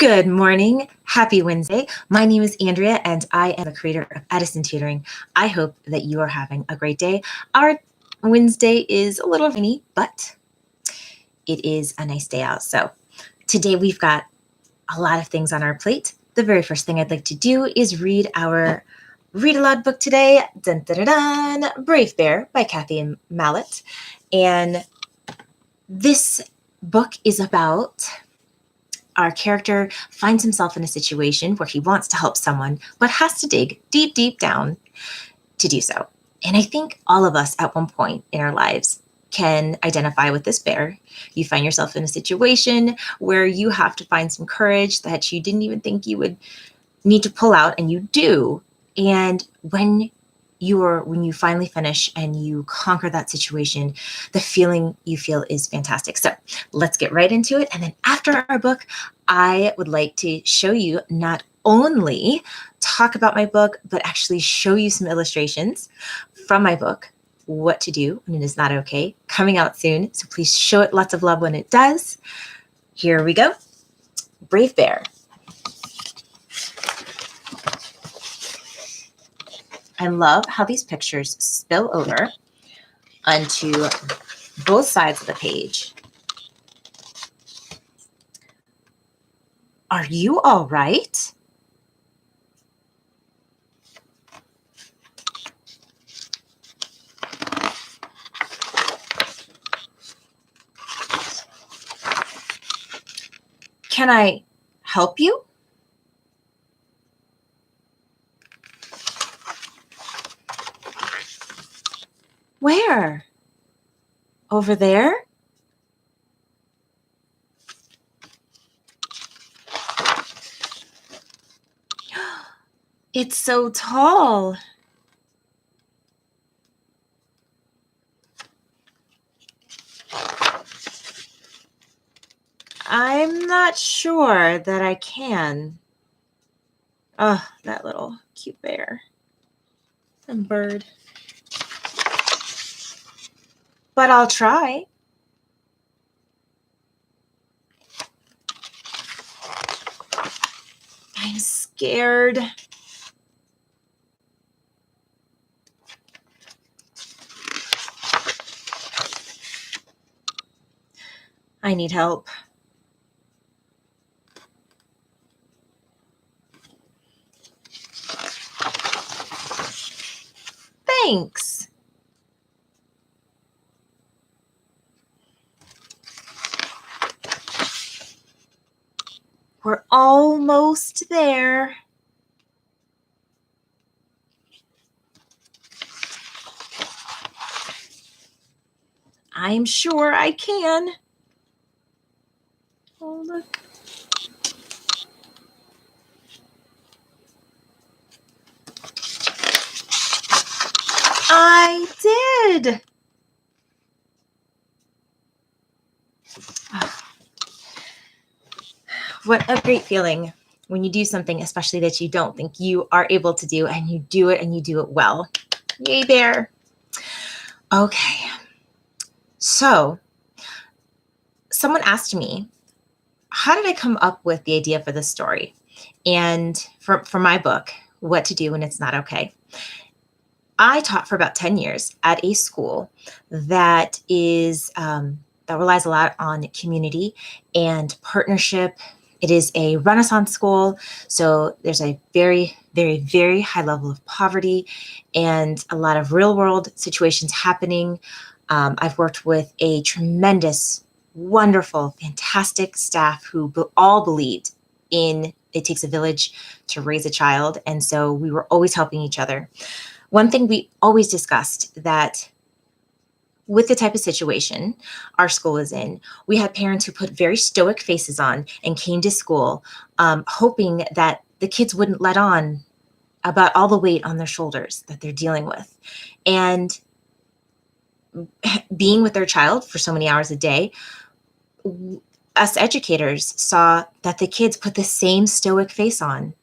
Good morning. Happy Wednesday. My name is Andrea, and I am the creator of Edison Tutoring. I hope that you are having a great day. Our Wednesday is a little rainy, but it is a nice day out. So today we've got a lot of things on our plate. The very first thing I'd like to do is read our Read Aloud book today, dun, dun, dun, dun, Brave Bear by Kathy Mallett. And this book is about our character finds himself in a situation where he wants to help someone, but has to dig deep, deep down to do so. And I think all of us at one point in our lives can identify with this bear. You find yourself in a situation where you have to find some courage that you didn't even think you would need to pull out, and you do. And when you finally finish and you conquer that situation, the feeling you feel is fantastic. So let's get right into it. And then after our book, I would like to show you, not only talk about my book, but actually show you some illustrations from my book, What to Do When It Is Not Okay, coming out soon. So please show it lots of love when it does. Here we go. Brave Bear. I love how these pictures spill over onto both sides of the page. Are you all right? Can I help you? Where? Over there? It's so tall. I'm not sure that I can. Oh, that little cute bear and bird. But I'll try. I'm scared. I need help. Thanks. We're almost there. I'm sure I can. Oh, look. I did. What a great feeling when you do something, especially that you don't think you are able to do, and you do it and you do it well. Yay, bear. Okay. So someone asked me, how did I come up with the idea for this story? And for my book, What to Do When It's Not Okay. I taught for about 10 years at a school that relies a lot on community and partnership. It is a Renaissance school, so there's a very, very, very high level of poverty and a lot of real world situations happening. I've worked with a tremendous, wonderful, fantastic staff who all believed in it takes a village to raise a child, and so we were always helping each other. One thing we always discussed, that with the type of situation our school is in, we had parents who put very stoic faces on and came to school hoping that the kids wouldn't let on about all the weight on their shoulders that they're dealing with. And being with their child for so many hours a day, us educators saw that the kids put the same stoic face on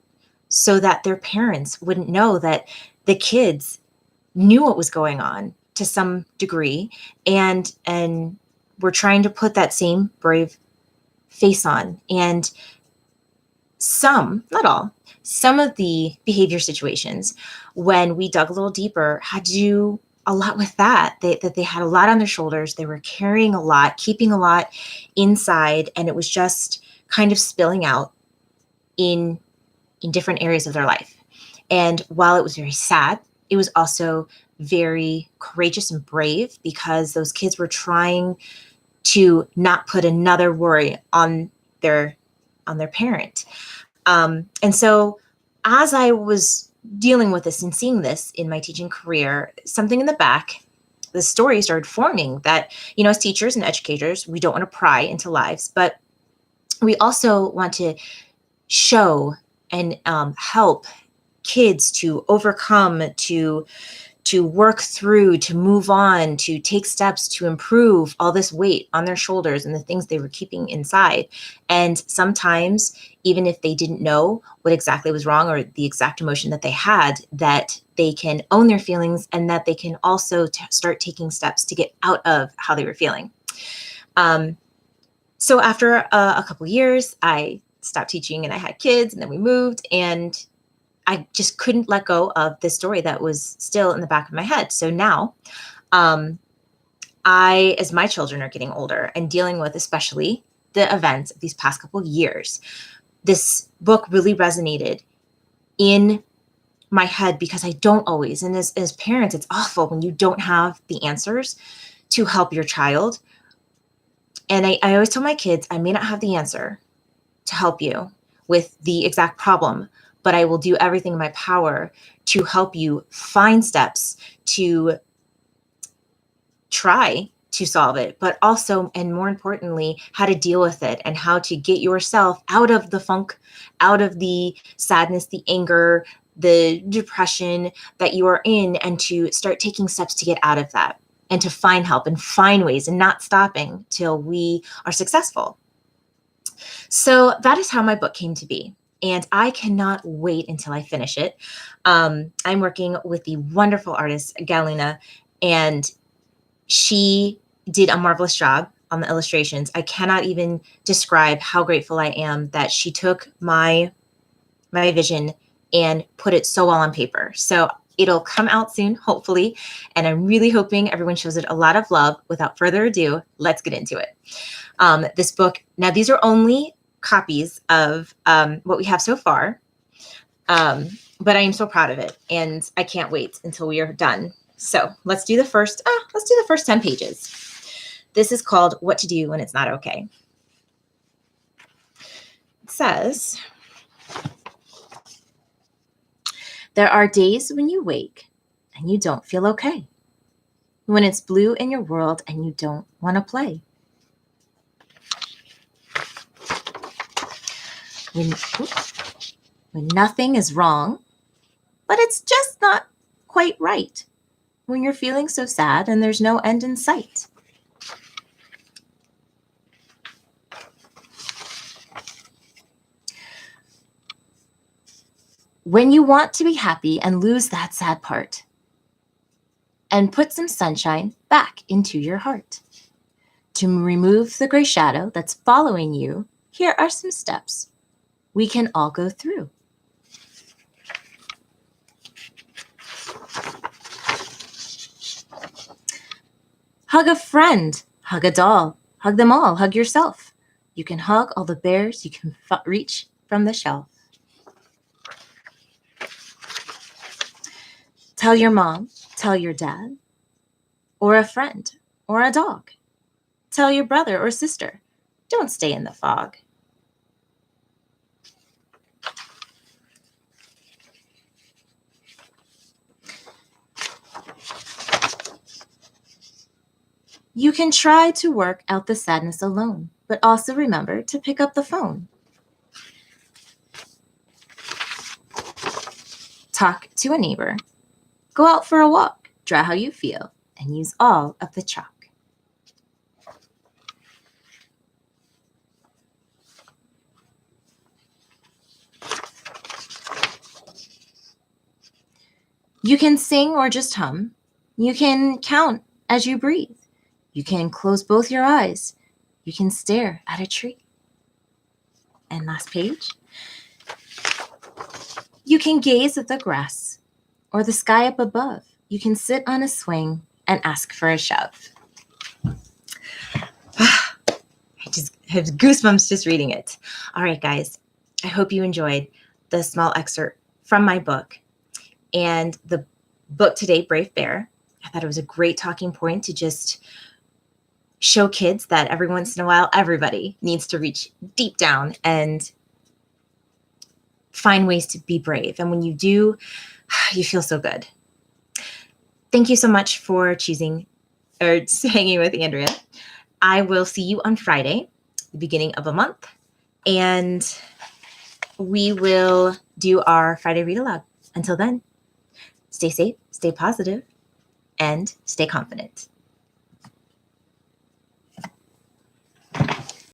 so that their parents wouldn't know that the kids knew what was going on to some degree, and were trying to put that same brave face on. And some, not all, some of the behavior situations, when we dug a little deeper, had to do a lot with that. They had a lot on their shoulders. They were carrying a lot, keeping a lot inside, and it was just kind of spilling out in different areas of their life. And while it was very sad, it was also very courageous and brave, because those kids were trying to not put another worry on their parent. And so as I was dealing with this and seeing this in my teaching career, something in the back, the story started forming that, as teachers and educators, we don't want to pry into lives, but we also want to show and help kids to overcome, to work through, to move on, to take steps to improve all this weight on their shoulders and the things they were keeping inside. And sometimes, even if they didn't know what exactly was wrong or the exact emotion that they had, that they can own their feelings, and that they can also start taking steps to get out of how they were feeling. So after a couple years, I stopped teaching and I had kids, and then we moved, and I just couldn't let go of this story that was still in the back of my head. So now, as my children are getting older and dealing with especially the events of these past couple of years, this book really resonated in my head, because I don't always, and as parents, it's awful when you don't have the answers to help your child. And I always tell my kids, I may not have the answer to help you with the exact problem, but I will do everything in my power to help you find steps to try to solve it, but also, and more importantly, how to deal with it and how to get yourself out of the funk, out of the sadness, the anger, the depression that you are in, and to start taking steps to get out of that, and to find help and find ways, and not stopping till we are successful. So that is how my book came to be. And I cannot wait until I finish it. I'm working with the wonderful artist, Galina, and she did a marvelous job on the illustrations. I cannot even describe how grateful I am that she took my vision and put it so well on paper. So it'll come out soon, hopefully. And I'm really hoping everyone shows it a lot of love. Without further ado, let's get into it. This book, now these are only copies of what we have so far, but I am so proud of it, and I can't wait until we are done. So let's do the first 10 pages. This is called What to Do When It's Not Okay. It says, there are days when you wake and you don't feel okay, when it's blue in your world and you don't want to play. When nothing is wrong, but it's just not quite right. When you're feeling so sad and there's no end in sight. When you want to be happy and lose that sad part, and put some sunshine back into your heart. To remove the gray shadow that's following you, here are some steps we can all go through. Hug a friend, hug a doll, hug them all, hug yourself. You can hug all the bears you can reach from the shelf. Tell your mom, tell your dad, or a friend, or a dog. Tell your brother or sister, don't stay in the fog. You can try to work out the sadness alone, but also remember to pick up the phone. Talk to a neighbor. Go out for a walk, draw how you feel, and use all of the chalk. You can sing or just hum. You can count as you breathe. You can close both your eyes. You can stare at a tree. And last page. You can gaze at the grass or the sky up above. You can sit on a swing and ask for a shove. I just have goosebumps just reading it. All right, guys, I hope you enjoyed the small excerpt from my book and the book today, Brave Bear. I thought it was a great talking point to just show kids that every once in a while, everybody needs to reach deep down and find ways to be brave. And when you do, you feel so good. Thank you so much for choosing or hanging with Andrea. I will see you on Friday, the beginning of a month, and we will do our Friday Read Aloud. Until then, stay safe, stay positive, and stay confident.